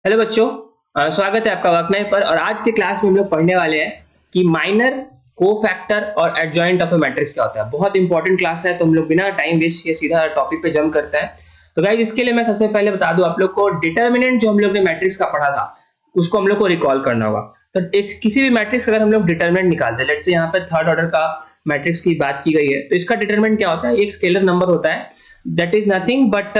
Hello बच्चों। स्वागत है आपका वर्कलाइफ पर। और आज के क्लास में हम लोग पढ़ने वाले हैं कि माइनर, कोफैक्टर और एडजॉइंट ऑफ ए मैट्रिक्स क्या होता है। बहुत इंपॉर्टेंट क्लास है, तो हम लोग बिना टाइम वेस्ट किए सीधा टॉपिक पे जंप करते हैं। तो गाइस, इसके लिए मैं सबसे पहले बता दूं आप लोग को, डिटर्मिनेंट जो हम लोग ने मैट्रिक्स का पढ़ा था उसको हम लोग को रिकॉल करना होगा। तो इस किसी भी मैट्रिक्स का अगर हम लोग डिटर्मिनेंट निकालते हैं, लेट्स से यहाँ पे थर्ड ऑर्डर का मैट्रिक्स की बात की गई है, तो इसका डिटर्मिनेंट क्या होता है? एक स्केलर नंबर होता है, that is nothing but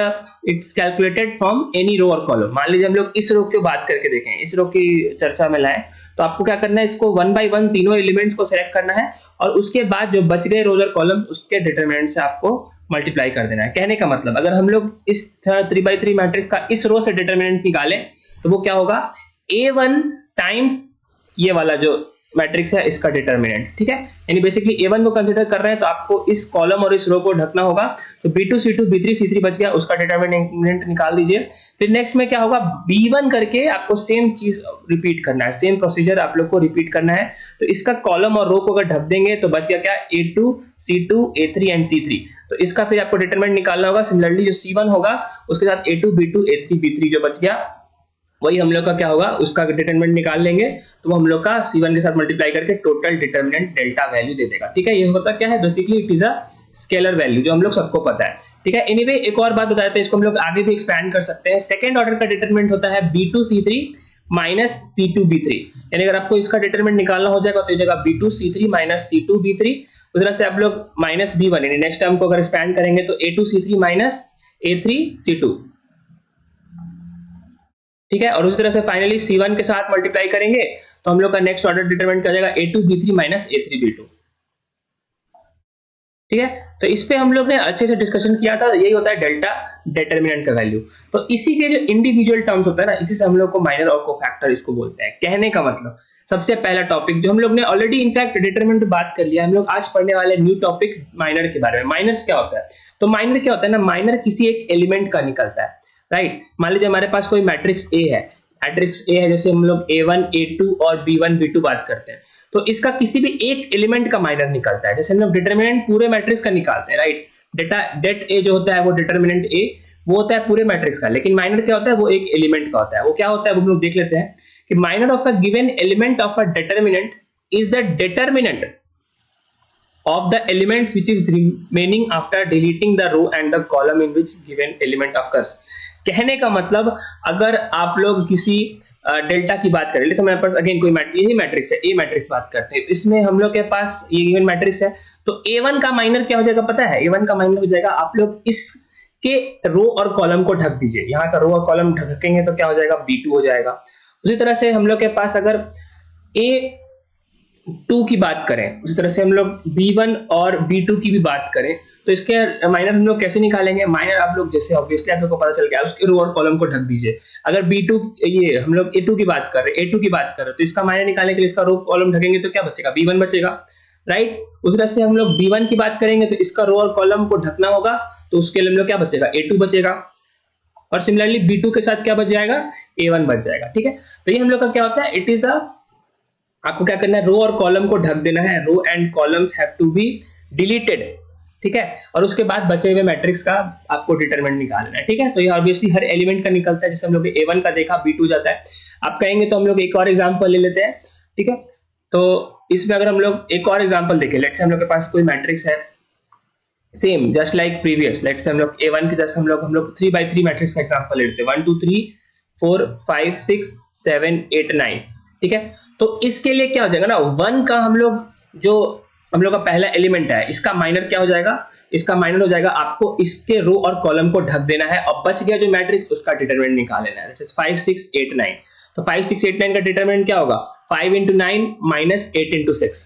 it's calculated from any row और कॉलम। मान लीजिए हम लोग इस रो की बात करके देखें, इस रो की चर्चा में लाएं, तो आपको क्या करना है, इसको वन बाय वन तीनों एलिमेंट्स को सिलेक्ट करना है और उसके बाद जो बच गए रोज और कॉलम उसके डिटरमिनेंट से आपको मल्टीप्लाई कर देना है। कहने का मतलब, अगर हम लोग इस 3x3 मैट्रिक्स का इस रो से डिटरमिनेंट निकालें तो वो क्या होगा, A1 टाइम्स ये वाला जो मैट्रिक्स है इसका डिटरमिनेंट। ठीक है, यानी बेसिकली A1 को कंसीडर कर रहे हैं तो आपको इस कॉलम और इस रो को ढकना होगा। तो B2 C2 B3 C3 बच गया, उसका डिटरमिनेंट निकाल दीजिए। फिर नेक्स्ट में क्या होगा, B1 करके आपको सेम चीज रिपीट करना है, सेम प्रोसीजर आप लोग को रिपीट करना है। तो इसका कॉलम और रो को अगर ढक देंगे तो बच गया क्या, A2 C2 A3 and C3। तो इसका फिर आपको डिटरमिनेंट निकालना होगा। सिमिलरली जो C1 होगा उसके साथ A2 B2 A3 B3 जो बच गया वही हम लोग का क्या होगा, उसका डिटरमिनेंट निकाल लेंगे तो वो हम लोग का C1 के साथ मल्टीप्लाई करके टोटल डिटरमिनेंट डेल्टा वैल्यू दे देगा। ठीक है, ये होता क्या है, basically it is a scalar value जो हम लोग सबको पता है। ठीक है, एनीवे एक और बात बता देते हैं, इसको हम लोग आगे भी एक्सपैंड कर सकते हैं। सेकंड ऑर्डर का डिटरमिनेंट होता है B2 C3 minus C2 B3। यानी अगर आपको इसका डिटरमिनेंट निकालना हो जाएगा तो ये जगह B2 C3 minus C2 B3। उस तरह से आप लोग माइनस B1 यानी नेक्स्ट टर्म को अगर एक्सपैंड करेंगे तो A2 C3 minus A3 C2। ठीक है, और उसी तरह से फाइनली C1 के साथ मल्टीप्लाई करेंगे तो हम लोग का नेक्स्ट ऑर्डर डिटरमिनेंट क्या हो जाएगा, A2 B3 minus A3 B2। ठीक है, तो इस पे हम लोग ने अच्छे से डिस्कशन किया था, यही होता है डेल्टा डिटरमिनेंट का वैल्यू। तो इसी के जो इंडिविजुअल टर्म्स होता है ना, इसी से हम लोग को माइनर और कोफैक्टर इसको बोलते हैं। कहने का मतलब, सबसे पहला टॉपिक जो हम लोग ने ऑलरेडी इनफैक्ट डिटरमिनेंट बात कर लिया, हम लोग आज पढ़ने वाले न्यू टॉपिक माइनर के बारे में। माइनर्स क्या होता है, तो माइनर क्या होता है ना, माइनर किसी एक एलिमेंट का निकलता है, राइट। मान लीजिए हमारे पास कोई मैट्रिक्स ए है, मैट्रिक्स ए है, जैसे हम लोग A1 A2 और B1 B2 बात करते हैं, तो इसका किसी भी एक एलिमेंट का माइनर निकलता है। जैसे हम लोग डिटरमिनेंट पूरे मैट्रिक्स का निकालते हैं, राइट। डेटा डेट ए जो होता है वो डिटरमिनेंट ए वो होता है पूरे मैट्रिक्स का, लेकिन माइनर क्या होता है, वो एक एलिमेंट का होता है। वो क्या होता है वो हम लोग देख लेते हैं कि minor of a given element of a determinant is the determinant of the element which is remaining after deleting the row and the column in which given element occurs। कहने का मतलब, अगर आप लोग किसी डेल्टा की बात करें, जैसे हमारे पास अगेन कोई यही मैट्रिक्स है, ए मैट्रिक्स बात करते हैं, तो इसमें हम लोग के पास ये गिवन मैट्रिक्स है, तो A1 का माइनर क्या हो जाएगा पता है, A1 का माइनर हो जाएगा, आप लोग इसके रो और कॉलम को ढक दीजिए। यहाँ का रो और कॉलम ढकेंगे तो क्या हो जाएगा, B2 हो जाएगा। उसी तरह से हम लोग के पास अगर A2 की बात करें, उसी तरह से हम लोग B1 और B2 की भी बात करें, तो इसके माइनर हम लोग कैसे निकालेंगे। माइनर आप लोग जैसे ऑब्वियसली आप लोग को पता चल गया, उसके रो और कॉलम को ढक दीजिए। अगर B2 ये हम लोग A2 की बात कर रहे हैं, तो इसका माइनर निकालने के लिए इसका रो कॉलम ढकेंगे तो क्या बचेगा, B1 बचेगा, राइट। उस तरह से हम लोग B1 की बात करेंगे तो इसका रो और कॉलम को ढकना होगा, तो उसके लिए हम लोग क्या बचेगा, A2 बचेगा। और सिमिलरली B2 के साथ क्या बच जाएगा, A1 बच जाएगा। ठीक है, तो ये हम लोग का क्या होता है, इट इज अ, आपको क्या करना है, रो और कॉलम को ढक देना है, row and columns have to be deleted. ठीक है, और उसके बाद बचे हुए मैट्रिक्स का आपको डिटरमिनेंट निकालना है। ठीक है, तो ये ऑब्वियसली हर एलिमेंट का निकलता है। जैसे हम लोग A1 का देखा, B2 जाता है। आप कहेंगे तो हम लोग एक और एग्जांपल ले लेते हैं। ठीक है, तो इसमें अगर हम लोग एक और एग्जांपल देखें, लेट्स से हम लोग के पास कोई मैट्रिक्स है, same just like previous, let's say हम लोग A1 के जैसे हम लोग 3x3 मैट्रिक्स का एग्जांपल ले लेते हैं, 1 2 3 4 5 6 7 8 9। ठीक है, तो इसके लिए क्या हो जाएगा ना, 1 का हम लोग जो हम लोग का पहला एलिमेंट है, इसका माइनर क्या हो जाएगा, इसका माइनर हो जाएगा, आपको इसके रो और कॉलम को ढक देना है, और बच गया जो मैट्रिक्स उसका डिटरमिनेंट निकाल लेना है। जैसे 5 6 8 9, तो 5 6 8 9 का डिटरमिनेंट क्या होगा, 5 into 9 minus 8 into 6,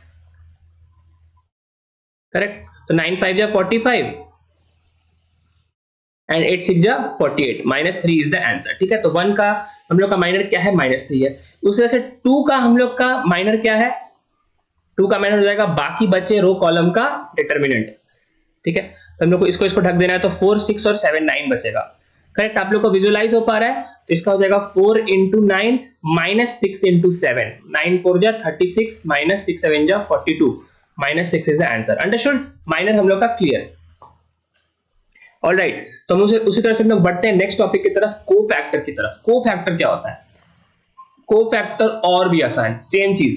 करेक्ट। तो 9 5 जा 45 एंड 8 6 जा 48, -3 इज द आंसर। ठीक है, तो 1 का हम लोग का माइनर क्या है, -3 है। उस तरह से 2 का हम लोग का माइनर क्या है, 2 का माइनर हो जाएगा बाकी बचे रो कॉलम का डिटरमिनेंट। ठीक है, तो हम लोग को इसको ढक देना है, तो 4 6 और 7 9 बचेगा। करेक्ट, आप लोग को विजुअलाइज हो पा रहा है, तो इसका हो जाएगा 4 into 9 minus 6 into 7, 9 4 जा 36 minus 6 7 जा 42, -6 is the answer. Understood, minor हम लोग का क्लियर। ऑलराइट, तो हम उसी तरह से हम लोग बढ़ते हैं नेक्स्ट टॉपिक की तरफ, कोफैक्टर की तरफ। कोफैक्टर क्या होता है, कोफैक्टर और भी आसान, सेम चीज।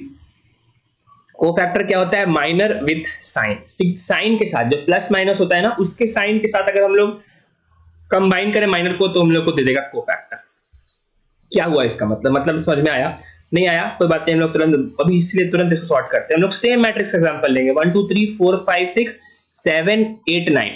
कोफैक्टर क्या होता है? माइनर विथ साइन, साइन के साथ, जो प्लस माइनस होता है ना उसके साइन के साथ अगर हम लोग कंबाइन करें माइनर को तो हम लोग को दे देगा कोफैक्टर। क्या हुआ इसका मतलब समझ में आया? नहीं आया कोई बात नहीं, हम लोग तुरंत अभी इसलिए तुरंत इसको सॉर्ट करते हैं। हम लोग सेम मैट्रिक्स एग्जांपल लेंगे 1 2 3 4 5 6 7 8 9,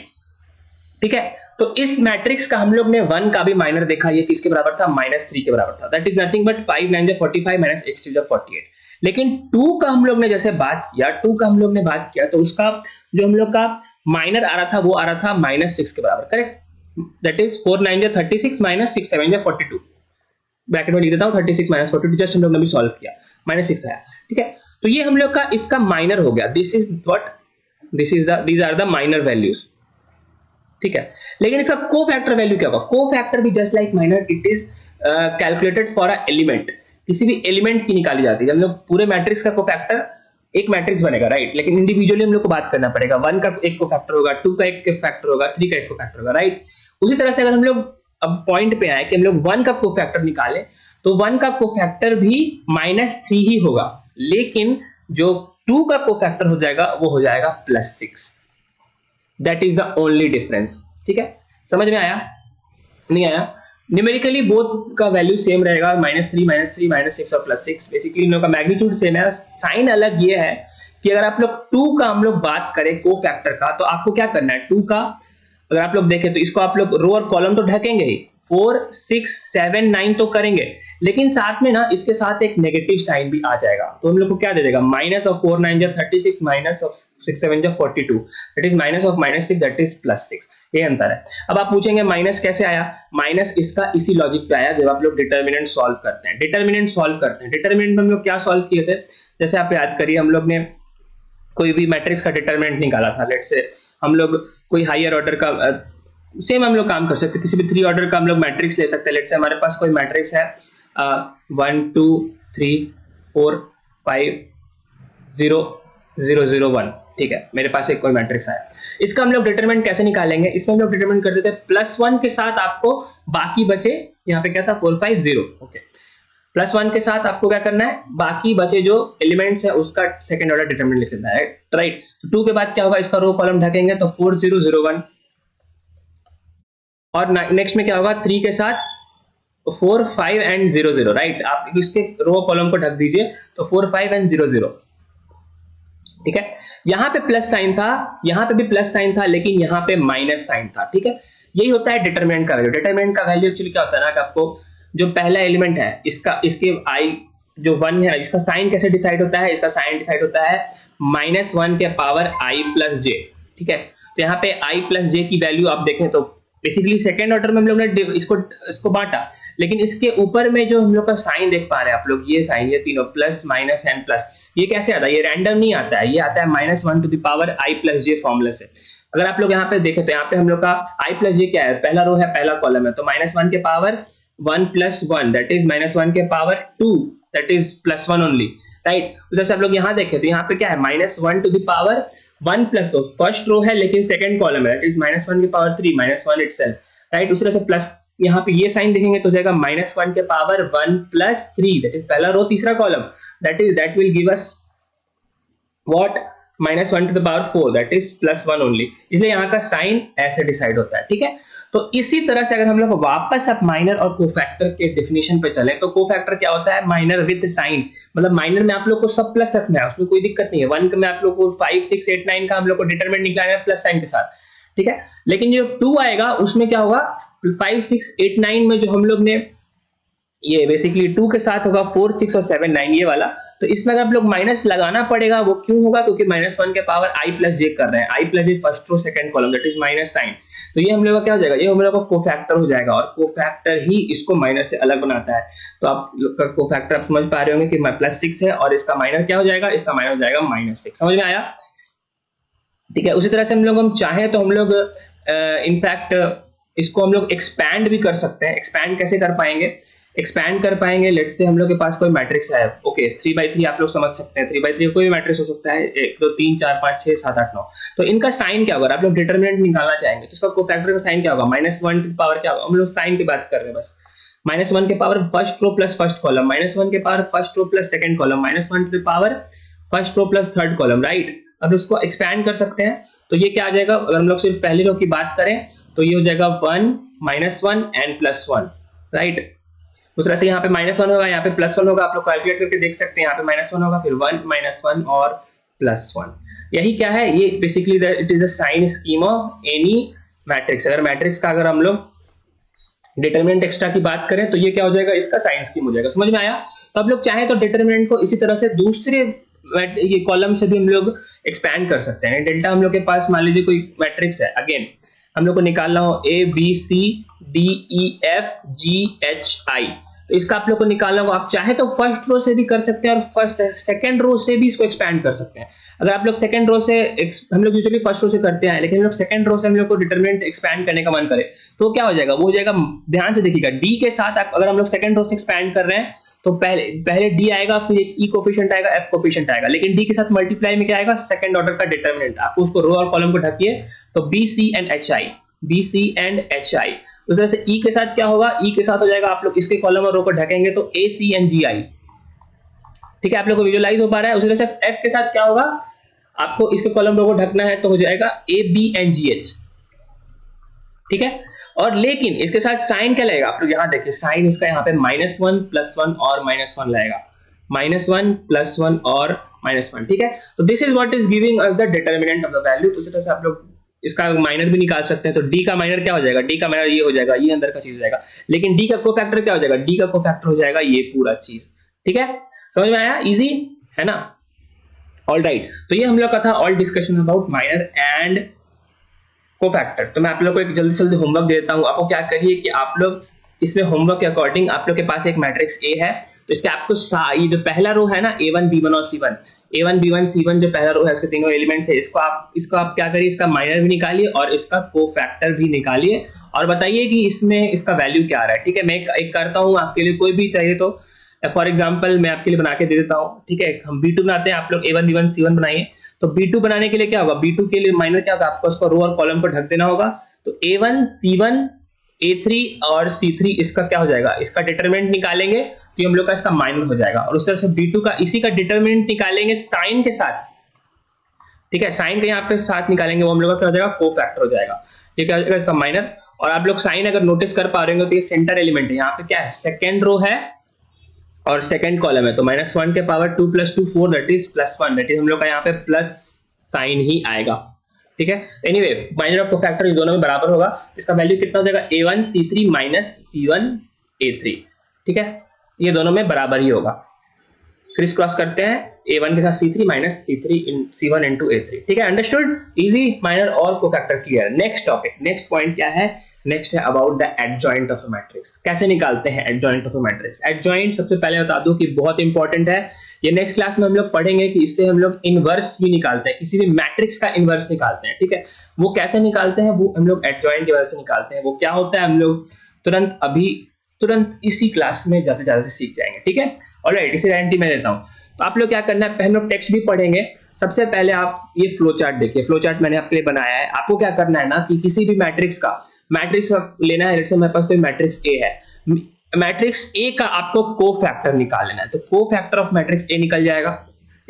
ठीक है। तो इस मैट्रिक्स का हम लोग ने 1 का भी माइनर देखा, ये किसके बराबर था? -3 के बराबर था। दैट इज नथिंग बट 5 9 जा 45 माइनस 8 6 जा 48। लेकिन 2 का हम लोग ने जैसे बात किया, 2 का हम लोग ने बात किया तो उसका जो हम लोग का माइनर आ रहा था वो आ रहा था -6 के बराबर, करेक्ट। दैट इज 4 9 जा 36 माइनस 6 7 जा 42। ब्रैकेट में लिख देता हूं 36 माइनस 42, जस्ट हम लोग ने भी सॉल्व किया, -6 आया, ठीक है। तो ये हम लोग का इसका माइनर हो गया। This is what, these are the minor values, ठीक है। लेकिन इसका कोफैक्टर वैल्यू क्या होगा? कोफैक्टर भी just like minor, it is calculated for a element, किसी भी एलिमेंट की निकाली जाती है। जब हम लोग पूरे मैट्रिक्स का कोफैक्टर एक मैट्रिक्स बनेगा, राइट, लेकिन इंडिविजुअली हम लोग को बात करना पड़ेगा। 1 का एक कोफैक्टर होगा, 2 का एक कोफैक्टर होगा, 3 का एक कोफैक्टर होगा, राइट। उसी तरह से अगर हम लोग अब पॉइंट पे आए कि हम लोग 1 का कोफैक्टर निकालें तो 1 का कोफैक्टर भी -3 ही होगा, लेकिन जो 2 का कोफैक्टर हो जाएगा वो हो जाएगा +6। That is the only difference, ठीक है। समझ में आया? नहीं आया? न्यूमेरिकली बोथ का वैल्यू सेम रहेगा, -3 -6 और +6। बेसिकली इन लोगों का मैग्नीट्यूड सेम है, साइन अलग ये है कि अगर आप लोग 2 का हम लोग बात करें कोफैक्टर का तो आपको क्या करना है? 2 का अगर आप लोग देखें तो इसको आप लोग रो और कॉलम तो ढकेंगे ही, 4 6 7 9 तो करेंगे, लेकिन साथ में ना इसके साथ एक नेगेटिव साइन भी आ जाएगा। तो हम लोग को क्या दे देगा? माइनस ऑफ 4 9 जा 36 माइनस ऑफ 6 7 जा 42, that is minus of -6 that is +6। ये अंतर है। अब आप पूछेंगे माइनस कैसे आया? माइनस इसका इसी लॉजिक पे आया जब आप लोग डिटर्मिनेंट सॉल्व करते हैं। डिटर्मिनेंट में हम लोग क्या सॉल्व किए थे? जैसे आप याद करिए, हम लोग ने कोई भी मैट्रिक्स का डिटर्मिनेंट निकाला था। लेट्स से हम लोग कोई हायर ऑर्डर का सेम हम लोग काम कर सकते हैं, किसी भी 3 ऑर्डर का हम लोग मैट्रिक्स ले सकते हैं। लेट्स से हमारे पास कोई मैट्रिक्स है 1 2 3 4 5 0 0 0 1, ठीक है। मेरे पास एक कोई मैट्रिक्स आया, इसका हम लोग डिटरमिनेंट कैसे निकालेंगे? इसमें हम लोग डिटरमिनेंट कर देते हैं +1 के साथ आपको बाकी बचे, यहाँ पे क्या था 4 5 0, ओके। +1 के साथ आपको क्या करना है? बाकी बचे जो एलिमेंट्स है उसका सेकंड ऑर्डर डिटरमिनेंट लिख देना है, राइट। तो 2 के बाद क्या होगा? इसका रो कॉलम ढकेंगे तो 4 0 0 1, और नेक्स्ट में क्या होगा? 3 के साथ 4 5 एंड 0 0, राइट। आप इसके रो कॉलम को ढक दीजिए तो 4 5 एंड 0 0, ठीक है। यहां पे प्लस साइन था, यहां पे भी प्लस साइन था, लेकिन यहां पे माइनस साइन था, ठीक है। यही होता है डिटरमिनेंट का वैल्यू। डिटरमिनेंट का वैल्यू एक्चुअली क्या होता है ना कि आपको जो पहला एलिमेंट है इसके i जो 1 है, इसका साइन कैसे डिसाइड होता है? इसका साइन डिसाइड होता है -1 के पावर i + j, ठीक है। तो यहाँ पे i + j की वैल्यू आप देखें तो बेसिकली सेकेंड ऑर्डर में हम लोग ने इसको बांटा, लेकिन इसके ऊपर में जो हम लोग का साइन देख पा रहे हैं आप लोग, ये साइन, ये तीनों प्लस माइनस एंड प्लस, ये कैसे आता है? ये रैंडम नहीं आता है, ये आता है -1 to the power i + j formula से। अगर आप लोग यहाँ पे देखें तो यहाँ पे हम लोग का i + j क्या है? पहला रो है, पहला कॉलम है, तो -1 के पावर 1 + 1 दैट इज -1 के power 2 that is +1 only, right. जैसे आप लोग यहाँ देखें तो यहाँ पे क्या है? -1 to the power 1 + तो फर्स्ट रो है लेकिन सेकंड कॉलम है, दैट इज -1 के पावर 3 -1 इटसेल्फ, राइट। उसी तरह से प्लस यहाँ पे ये साइन देखेंगे तो जाएगा -1 के पावर 1 + 3 दैट इज पहला रो तीसरा column, that will give us what? -1 to the power 4 that is +1 only. इसलिए यहाँ का साइन ऐसे डिसाइड होता है, ठीक है। तो इसी तरह से अगर हम लोग वापस अब माइनर और कोफैक्टर के डेफिनेशन पे चलें तो कोफैक्टर क्या होता है? माइनर विद साइन, मतलब माइनर में आप लोग को सब प्लस रखना है, उसमें कोई दिक्कत नहीं है। 1 में आप लोग को 5 6 8 9 का हम लोग को डिटरमिनेंट निकालना है प्लस साइन के साथ, ठीक है। लेकिन जो 2 आएगा उसमें क्या होगा? 5 6 8 9 में जो हम लोग ने ये बेसिकली 2 के साथ होगा 4 6 और 7 9 ये वाला, तो इसमें अगर आप लोग माइनस लगाना पड़ेगा, वो क्यों होगा? क्योंकि -1 के पावर i + j कर रहे हैं, i + j first row second column that is minus sign, तो ये हम लोग का क्या हो जाएगा? ये हम लोग का कोफैक्टर हो जाएगा, और कोफैक्टर ही इसको माइनर से अलग बनाता है। तो आप लोग का कोफैक्टर आप समझ पा रहे होंगे कि +6 है और इसका माइनर क्या हो जाएगा? इसका माइनर हो जाएगा -6। समझ में आया? ठीक है। उसी तरह से हम चाहें तो हम लोग इनफैक्ट इसको हम लोग एक्सपैंड भी कर सकते हैं। एक्सपैंड कैसे कर पाएंगे? एक्सपैंड कर पाएंगे, लेट्स से हम लोग के पास कोई मैट्रिक्स है, ओके 3/3 आप लोग समझ सकते हैं, 3/3 कोई भी मैट्रिक्स हो सकता है, 1 2 3 4 5 6 7 8 9। तो इनका साइन क्या होगा? आप लोग डिटरमिनेंट निकालना चाहेंगे तो इसका कोफैक्टर का साइन क्या होगा? -1 की पावर क्या होगा? हम लोग साइन की बात कर रहे हैं बस, -1 के power first row plus first column, -1 के power first row plus second column, -1 के power first row plus third column, right. अब उसको एक्सपैंड कर सकते हैं, तो ये क्या आ जाएगा, अगर हम लोग सिर्फ पहली रो की बात करें तो ये हो जाएगा 1 -1 एंड +1, राइट। उस तरह से यहाँ पे -1 होगा, यहाँ पे +1 होगा, आप लोग कैलकुलेट करके देख सकते हैं, यहाँ पे -1 होगा, फिर 1 -1 और +1। यही क्या है, ये basically it is a sign scheme of any matrix. अगर मैट्रिक्स का अगर हम लोग डिटरमिनेंट एक्स्ट्रा की बात करें तो ये क्या हो जाएगा, इसका साइन स्कीम हो जाएगा। समझ में आया। तो अब लोग चाहे तो डिटरमिनेंट को इसी तरह से दूसरे ये कॉलम से भी हम लोग एक्सपैंड कर सकते हैं। डेल्टा हम लोग के पास मान लीजिए कोई मैट्रिक्स है, अगेन हम लोग को निकालना हो A B C D E F G H I, तो इसका आप लोग को निकालना हो, आप चाहे तो फर्स्ट रो से भी कर सकते हैं और फर्स्ट सेकंड रो से भी इसको एक्सपैंड कर सकते हैं। अगर आप लोग सेकंड रो से, हम लोग यूजुअली फर्स्ट रो से करते हैं, लेकिन हम लोग सेकंड रो से हम लोग को डिटरमिनेंट एक्सपैंड करने का मन करे तो क्या हो जाएगा, वो हो जाएगा, ध्यान से देखिएगा, डी के साथ आप अगर हम लोग सेकंड रो से एक्सपैंड कर रहे हैं तो पहले डी आएगा, फिर एक ई कोफिशिएंट आएगा, एफ कोफिशिएंट आएगा, लेकिन डी के साथ मल्टीप्लाई में क्या आएगा, सेकंड ऑर्डर का डिटरमिनेंट। आपको उसको रो और कॉलम को ढकिए तो B C and H I, B C and H I. उस तरह से ई के साथ क्या होगा, ई के साथ हो जाएगा, आप लोग इसके कॉलम और रो को ढकेंगे तो ए सी एंड जी आई। ठीक है, आप लोग को विजुअलाइज हो पा रहा है। उसी तरह से एफ के साथ क्या होगा, आपको इसके कॉलम रो को ढकना है तो हो जाएगा A B and G H. ठीक है, और लेकिन इसके साथ साइन क्या लगेगा, आप लोग यहां देखिए, साइन इसका यहाँ पे -1 +1 और -1 लगेगा, -1 +1 और -1। ठीक है, तो this is what is giving us the determinant of the value. तो इस तरह से आप लोग इसका माइनर भी निकाल सकते हैं। तो डी का माइनर क्या हो जाएगा, डी का माइनर ये हो जाएगा, ये अंदर का चीज हो जाएगा, लेकिन डी का कोफैक्टर क्या हो जाएगा, डी का कोफैक्टर हो जाएगा ये पूरा चीज। ठीक है, समझ में आया, इजी है ना। ऑल राइट, तो ये हम लोग का था all discussion about minor and cofactor. तो मैं आप लोग को एक जल्दी जल्दी होमवर्क दे देता हूं। आपको क्या करिए कि आप लोग इसमें होमवर्क के अकॉर्डिंग, आप लोग के पास एक मैट्रिक्स ए है, तो इसके आपको ये जो पहला रो है ना, A1 B1 और C1, A1 B1 C1 जो पहला रो है, इसके तीनों एलिमेंट्स है, इसको आप क्या करिए, इसका माइनर भी निकालिए और इसका कोफैक्टर भी निकालिए और बताइए कि इसमें इसका वैल्यू क्या आ रहा है। ठीक है, मैं एक करता हूं आपके लिए, कोई भी चाहिए तो फॉर एग्जांपल मैं आपके लिए बना के दे देता हूं। ठीक है, हम B2 बनाते हैं, आप लोग A1 B1 C1 बनाइए। तो B2 बनाने के लिए क्या होगा, B2 के लिए माइनर क्या होगा, आपको उसको रो और कॉलम को ढक देना होगा। तो A1 C1 A3 और C3 इसका क्या हो जाएगा, इसका डिटरमिनेंट निकालेंगे तो हम लोग का इसका माइनर हो जाएगा। और उस तरह से B2 का इसी का डिटरमिनेंट निकालेंगे साइन के साथ। ठीक है, साइन के यहाँ पे साथ निकालेंगे, वो हम लोग का क्या हो जाएगा, कोफैक्टर हो जाएगा। ये क्या हो जाएगा, इसका माइनर। और आप लोग साइन अगर नोटिस कर पा रहे हो तो ये सेंटर एलिमेंट है, यहाँ पे क्या है, सेकेंड रो है और सेकंड कॉलम है, तो -1 के power 2 + 2 4 that is +1, that is हम लोग का यहाँ पे प्लस साइन ही आएगा। ठीक है, एनीवे माइनर और कोफैक्टर इन दोनों में बराबर होगा। इसका वैल्यू कितना हो जाएगा, A1 C3 C1 A3। ठीक है, ये दोनों में बराबर ही होगा। क्रिस क्रॉस करते हैं, A1 के साथ C3 C1 into A3। ठीक है, अंडरस्टूड, इजी, माइनर और cofactor clear. Next topic, next point क्या है, नेक्स्ट है about the adjoint of a matrix. कैसे निकालते हैं adjoint of a matrix. Adjoint सबसे पहले बता दूं कि बहुत इंपॉर्टेंट है, ये नेक्स्ट क्लास में हम लोग पढ़ेंगे कि इससे हम लोग इनवर्स भी निकालते हैं, किसी भी मैट्रिक्स का इनवर्स निकालते हैं। ठीक है, वो कैसे निकालते हैं, वो हम लोग एडजॉइंट की वजह से निकालते हैं। वो क्या होता है, हम लोग तुरंत इसी क्लास में जाते जाते सीख जाएंगे। ठीक है, ऑलराइट, इसे गारंटी मैं देता हूं। तो आप लोग क्या करना है, पहले हम लोग टेक्स्ट भी पढ़ेंगे। सबसे पहले आप ये फ्लो चार्ट देखिए, फ्लो चार्ट मैंने आपके लिए बनाया है। आपको क्या करना है ना कि किसी भी मैट्रिक्स का लेना है। जैसे मेरे पास कोई मैट्रिक्स ए है, मैट्रिक्स ए का आपको कोफैक्टर निकाल लेना है, तो कोफैक्टर ऑफ मैट्रिक्स ए निकल जाएगा।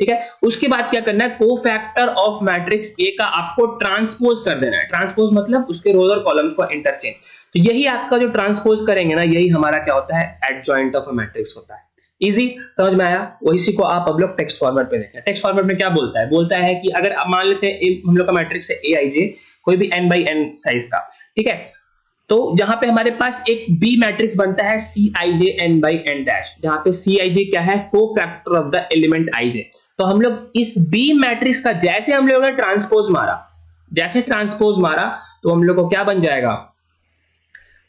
ठीक है, उसके बाद क्या करना है, कोफैक्टर ऑफ मैट्रिक्स ए का आपको ट्रांसपोज कर देना है। ट्रांसपोज मतलब उसके रोज और कॉलम्स को इंटरचेंज। तो यही आपका जो ट्रांसपोज करेंगे ना, यही हमारा क्या होता है, एडजॉइंट ऑफ अ मैट्रिक्स होता है। इजी, समझ में आया। वही को आप अब लोग टेक्स्ट फॉर्मेट में देखें। टेक्स्ट फॉर्मेट में क्या बोलता है कि अगर आप मान लेते हैं हम लोग का मैट्रिक्स है Aij, कोई भी n/n साइज का। ठीक है, तो यहां पे हमारे पास एक बी मैट्रिक्स बनता है Cij n/n डैश, जहां पे Cij क्या है, cofactor of the element ij। तो हम लोग इस बी मैट्रिक्स का जैसे हम लोगों ने ट्रांसपोज मारा, तो हम लोग को क्या बन जाएगा,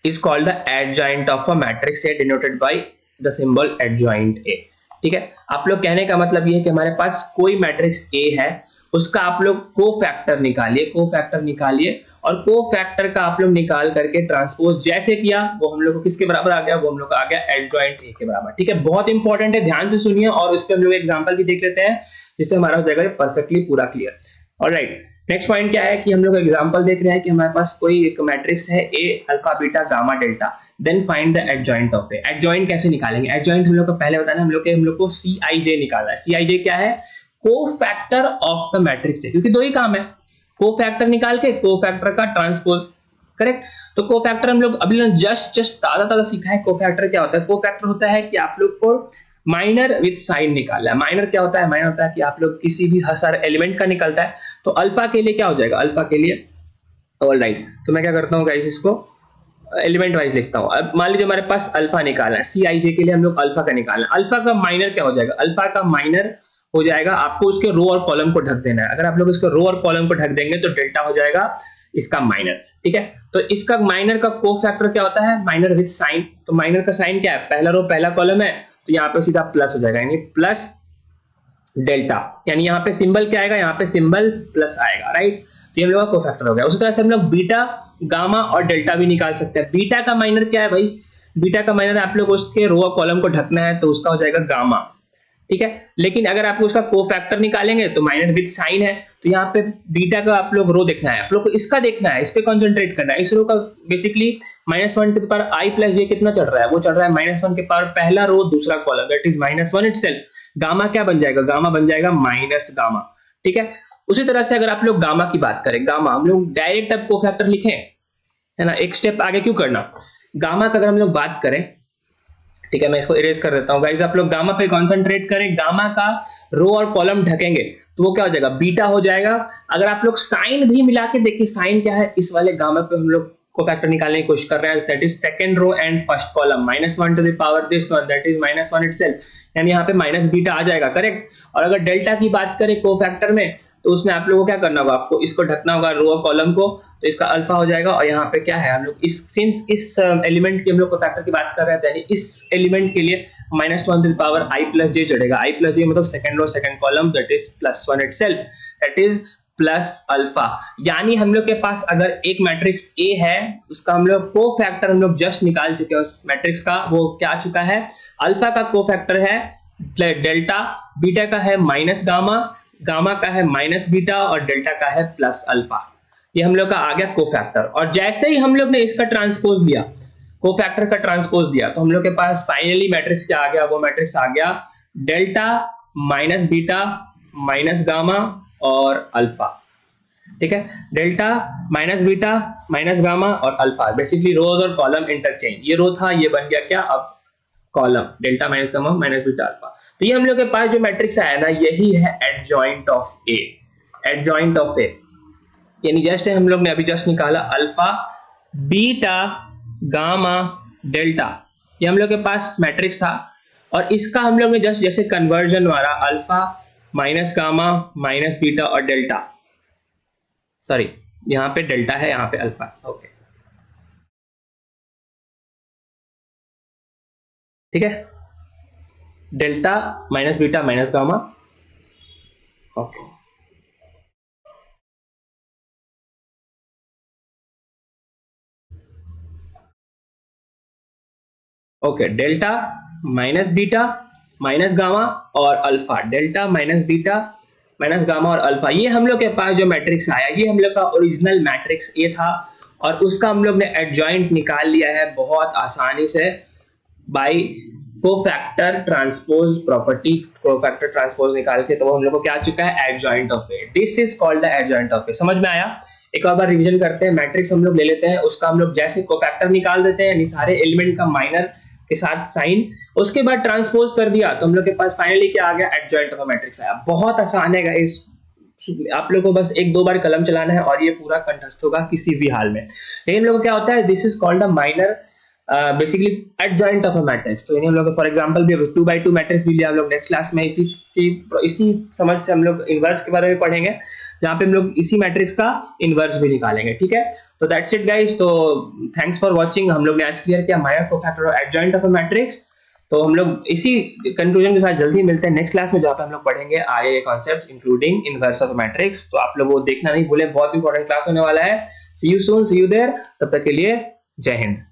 is called the adjoint of a matrix A, denoted by the symbol adjoint A. ठीक है, आप लोग कहने का मतलब ये है कि हमारे पास कोई मैट्रिक्स ए है, उसका आप लोग कोफैक्टर निकालिए और कोफैक्टर का आप लोग निकाल करके ट्रांसपोज जैसे किया, वो हम लोग को किसके बराबर आ गया, वो हम लोग का आ गया एडजॉइंट ए के बराबर। ठीक है, बहुत इंपॉर्टेंट है, ध्यान से सुनिए और उस पर हम लोग एग्जांपल भी देख लेते हैं, जिससे हमारा हो जाएगा परफेक्टली पूरा क्लियर। ऑलराइट, नेक्स्ट पॉइंट क्या है कि हम लोग एग्जांपल देख रहे हैं कि हमारे पास कोई एक मैट्रिक्स है A alpha beta gamma delta, then find the adjoint of A. Adjoint कैसे निकालेंगे? एडजॉइंट हम लोग को पहले बताना, हम लोग को CIJ निकालना है। CIJ क्या है? कोफैक्टर ऑफ द मैट्रिक्स है, क्योंकि दो ही काम है, कोफैक्टर निकाल के कोफैक्टर का ट्रांसपोज, करेक्ट। तो कोफैक्टर हम लोग अभी जस्ट ताजा सीखा है। कोफैक्टर क्या होता है? कोफैक्टर होता है कि आप लोग को माइनर विद साइन निकालना है। माइनर क्या होता है? माइनर होता है कि आप लोग किसी भी हर सारे एलिमेंट का निकलता है। तो अल्फा के लिए क्या हो जाएगा? अल्फा के लिए ऑलराइट, तो मैं क्या करता हूँ गाइस, इसको एलिमेंट वाइज लिखता हूँ। अब मान लीजिए हमारे पास अल्फा निकालना है, CIJ के लिए हम लोग अल्फा का निकालना है। अल्फा का माइनर क्या हो जाएगा? अल्फा का माइनर हो जाएगा, आपको उसके रो और कॉलम को ढक देना है। अगर आप लोग इसको रो और कॉलम को ढक देंगे तो डेल्टा हो जाएगा इसका माइनर, ठीक है। तो इसका माइनर का कोफैक्टर क्या होता है? Minor with sign. तो माइनर का साइन क्या है? पहला रो पहला कॉलम है, तो यहाँ पे सीधा प्लस हो जाएगा, यानी प्लस डेल्टा, यानी यहाँ पे सिंबल क्या आएगा? यहाँ पे सिंबल प्लस आएगा, राइट। तो ये हम लोग का कोफैक्टर हो गया। उसी तरह से हम लोग बीटा गामा और डेल्टा भी निकाल सकते हैं। बीटा का माइनर क्या है भाई? बीटा का माइनर आप लोग उसके रो और कॉलम को ढकना है, तो उसका हो जाएगा गामा, ठीक है। लेकिन अगर आप उसका कोफैक्टर निकालेंगे तो माइनर विद साइन है, तो यहाँ पे बीटा का आप लोग रो देखना है, आप लोग को इसका देखना है, इस पे कंसंट्रेट करना है। इस रो का basically -1 to the power i plus j कितना चल रहा है? वो चल रहा है -1 के पावर पहला रो दूसरा column, that is -1 itself. Gamma क्या बन जाएगा? गामा बन जाएगा माइनस गामा, ठीक है। उसी तरह से अगर आप लोग गामा की बात करें, गामा हम लोग डायरेक्ट अब कोफैक्टर लिखें, है ना, एक स्टेप आगे क्यों करना। गामा का अगर हम लोग बात करें, ठीक है, मैं इसको इरेज कर देता हूं गाइस। आप लोग गामा पे कंसंट्रेट करें, गामा का रो और कॉलम ढकेंगे तो वो क्या हो जाएगा? बीटा हो जाएगा। अगर आप लोग साइन भी मिला के देखिए, साइन क्या है? इस वाले गामा पे हम लोग कोफैक्टर निकालने की कोशिश कर रहे हैं, that is second row and first column, -1 to the power this one, that is -1 itself, यानी यहाँ पे माइनस बीटा आ जाएगा, करेक्ट। और अगर डेल्टा की बात करें कोफैक्टर में, तो उसमें आप लोगों को क्या करना होगा? आपको इसको ढकना होगा रो और कॉलम को, तो इसका अल्फा हो जाएगा। और यहाँ पे क्या है? हम लोग इस सिंस इस एलिमेंट की हम लोग कोफैक्टर की बात कर रहे हैं, यानी इस एलिमेंट के लिए -1 to the power i plus j चढ़ेगा। i प्लस j मतलब second row second column, that is +1 itself, that is plus alpha. यानी हम लोग के पास अगर एक मैट्रिक्स A है, उसका हम लोग कोफैक्टर हम लोग जस्ट निकाल चुके हैं उस मैट्रिक्स का, वो क्या आ चुका है? अल्फा का कोफैक्टर है डेल्टा, बीटा का है माइनस गामा, गामा का है माइनस बीटा और डेल्टा का है प्लस अल्फा। ये हम लोग का आ गया कोफैक्टर। और जैसे ही हम लोग ने इसका ट्रांसपोज लिया, कोफैक्टर का ट्रांसपोज दिया, तो हम लोग के पास फाइनली मैट्रिक्स क्या आ गया? वो मैट्रिक्स आ गया delta minus beta minus gamma और अल्फा, ठीक है। Delta minus beta minus gamma और अल्फा, बेसिकली रोज और कॉलम इंटरचेंज। ये रो था, ये बन गया क्या अब? Column. Delta minus gamma minus beta alpha. तो ये हम लोग के पास जो मैट्रिक्स आया ना, यही है adjoint of A. Adjoint of A यानी जस्ट हम लोग ने अभी जस्ट निकाला अल्फा बीटा गामा डेल्टा, ये हम लोग के पास मैट्रिक्स था। और इसका हम लोग ने जस्ट जैसे कन्वर्जन मारा, alpha minus gamma minus beta और डेल्टा, सॉरी यहाँ पे डेल्टा है, यहाँ पे अल्फा, ओके, ठीक है। Delta minus beta minus gamma, okay, okay. Delta minus beta minus gamma और alpha, delta minus beta minus gamma और अल्फा, ये हम लोग के पास जो मैट्रिक्स आया, ये हम लोग का ओरिजिनल मैट्रिक्स ए था। और उसका हम लोग ने एडजॉइंट निकाल लिया है बहुत आसानी से by cofactor transpose property. Cofactor transpose निकाल के तो हम लोग को क्या आ चुका है? Adjoint of A. This is called the adjoint of A. समझ में आया? एक और बार रिवीजन करते हैं। मैट्रिक्स हम लोग ले लेते हैं, उसका हम लोग जैसे कोफैक्टर निकाल देते हैं, यानी सारे एलिमेंट का माइनर के साथ साइन, उसके बाद ट्रांसपोज कर दिया, तो हम लोग के पास फाइनली क्या आ गया? एडजॉइंट ऑफ अ मैट्रिक्स आया। बहुत आसान है गाइस, आप लोगों को बस एक दो बार कलम चलाना है और ये पूरा कंठस्थ होगा किसी भी हाल में। लेकिन लोगों को क्या होता है? This is called a minor basically adjoint of a matrix. तो हम लोग फॉर एग्जांपल भी 2x2 मैट्रिक्स भी लिया हम लोग नेक्स्ट क्लास में। इसी समझ से हम लोग इनवर्स के बारे में पढ़ेंगे, जहाँ पे हम लोग इसी मैट्रिक्स का इनवर्स भी निकालेंगे, ठीक है। तो दैट्स इट गाइस। तो थैंक्स फॉर वाचिंग। हम लोग ने आज क्लियर किया माइनर कोफैक्टर और एडजॉइंट ऑफ अ मैट्रिक्स। तो हम लोग इसी कंक्लूजन के साथ जल्दी मिलते हैं नेक्स्ट क्लास में, जहाँ पे हम लोग पढ़ेंगे आगे concepts including inverse of matrix. तो आप लोग वो देखना नहीं भूलें, बहुत इंपॉर्टेंट क्लास होने वाला है। See you soon, see you there. तब तक के लिए जय हिंद।